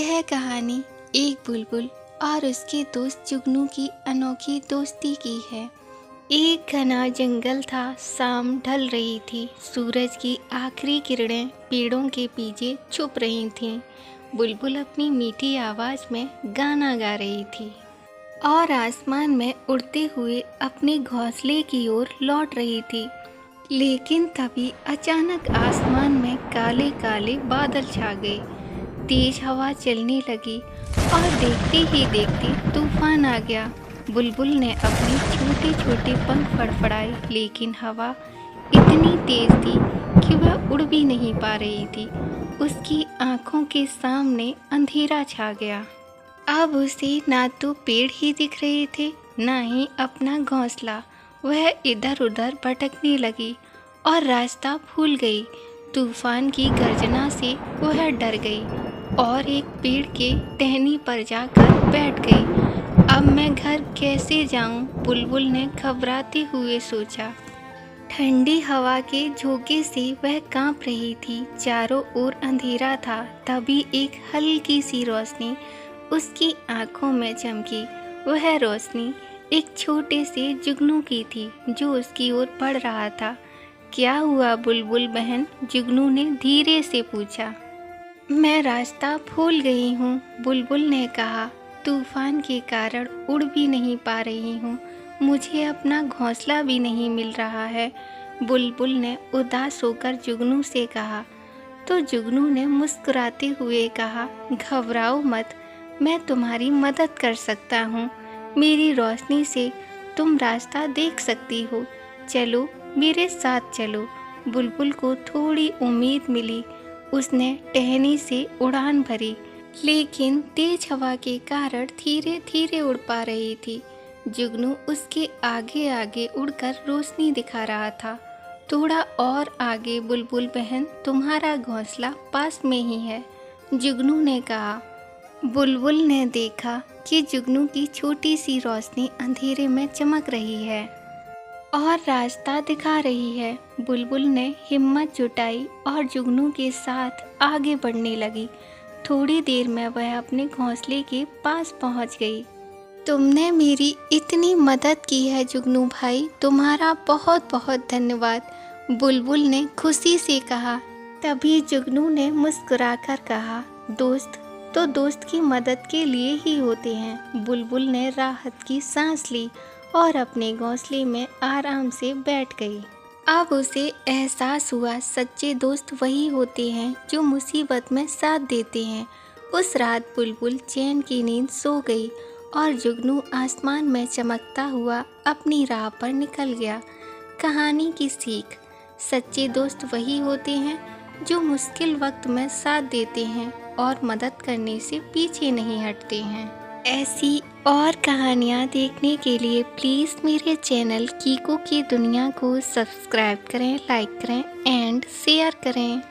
यह कहानी एक बुलबुल और उसके दोस्त जुगनू की अनोखी दोस्ती की है। एक घना जंगल था। शाम ढल रही थी। सूरज की आखिरी किरणें पेड़ों के पीछे छुप रही थीं। बुलबुल अपनी मीठी आवाज़ में गाना गा रही थी और आसमान में उड़ते हुए अपने घोंसले की ओर लौट रही थी। लेकिन तभी अचानक आसमान में काले काले बादल छा गए। तेज हवा चलने लगी और देखते ही देखते तूफान आ गया। बुलबुल ने अपने छोटे छोटे पंख फड़फड़ाए, लेकिन हवा इतनी तेज थी कि वह उड़ भी नहीं पा रही थी। उसकी आंखों के सामने अंधेरा छा गया। अब उसे ना तो पेड़ ही दिख रहे थे, ना ही अपना घोंसला। वह इधर उधर भटकने लगी और रास्ता भूल गई। तूफान की गर्जना से वह डर गई और एक पेड़ के टहनी पर जाकर बैठ गई। अब मैं घर कैसे जाऊं? बुलबुल ने घबराते हुए सोचा। ठंडी हवा के झोंके से वह कांप रही थी। चारों ओर अंधेरा था। तभी एक हल्की सी रोशनी उसकी आंखों में चमकी। वह रोशनी एक छोटे से जुगनू की थी जो उसकी ओर बढ़ रहा था। क्या हुआ बुलबुल बहन? जुगनू ने धीरे से पूछा। मैं रास्ता भूल गई हूँ, बुलबुल ने कहा। तूफान के कारण उड़ भी नहीं पा रही हूँ। मुझे अपना घोंसला भी नहीं मिल रहा है। बुलबुल ने उदास होकर जुगनू से कहा। तो जुगनू ने मुस्कुराते हुए कहा, घबराओ मत, मैं तुम्हारी मदद कर सकता हूँ। मेरी रोशनी से तुम रास्ता देख सकती हो। चलो मेरे साथ चलो। बुलबुल को थोड़ी उम्मीद मिली। उसने टहनी से उड़ान भरी, लेकिन तेज हवा के कारण धीरे धीरे उड़ पा रही थी। जुगनू उसके आगे आगे उड़कर रोशनी दिखा रहा था। थोड़ा और आगे बुलबुल बहन, तुम्हारा घोंसला पास में ही है, जुगनू ने कहा। बुलबुल ने देखा कि जुगनू की छोटी सी रोशनी अंधेरे में चमक रही है और रास्ता दिखा रही है। बुलबुल ने हिम्मत जुटाई और जुगनू के साथ आगे बढ़ने लगी। थोड़ी देर में वह अपने घोंसले के पास पहुंच गई। तुमने मेरी इतनी मदद की है जुगनू भाई, तुम्हारा बहुत बहुत धन्यवाद, बुलबुल ने खुशी से कहा। तभी जुगनू ने मुस्कुराकर कहा, दोस्त तो दोस्त की मदद के लिए ही होते हैं। बुलबुल ने राहत की सांस ली और अपने घोंसले में आराम से बैठ गई। अब उसे एहसास हुआ, सच्चे दोस्त वही होते हैं जो मुसीबत में साथ देते हैं। उस रात बुलबुल चैन की नींद सो गई और जुगनू आसमान में चमकता हुआ अपनी राह पर निकल गया। कहानी की सीख, सच्चे दोस्त वही होते हैं जो मुश्किल वक्त में साथ देते हैं और मदद करने से पीछे नहीं हटते हैं। ऐसी और कहानियाँ देखने के लिए प्लीज़ मेरे चैनल कीको की दुनिया को सब्सक्राइब करें, लाइक करें एंड शेयर करें।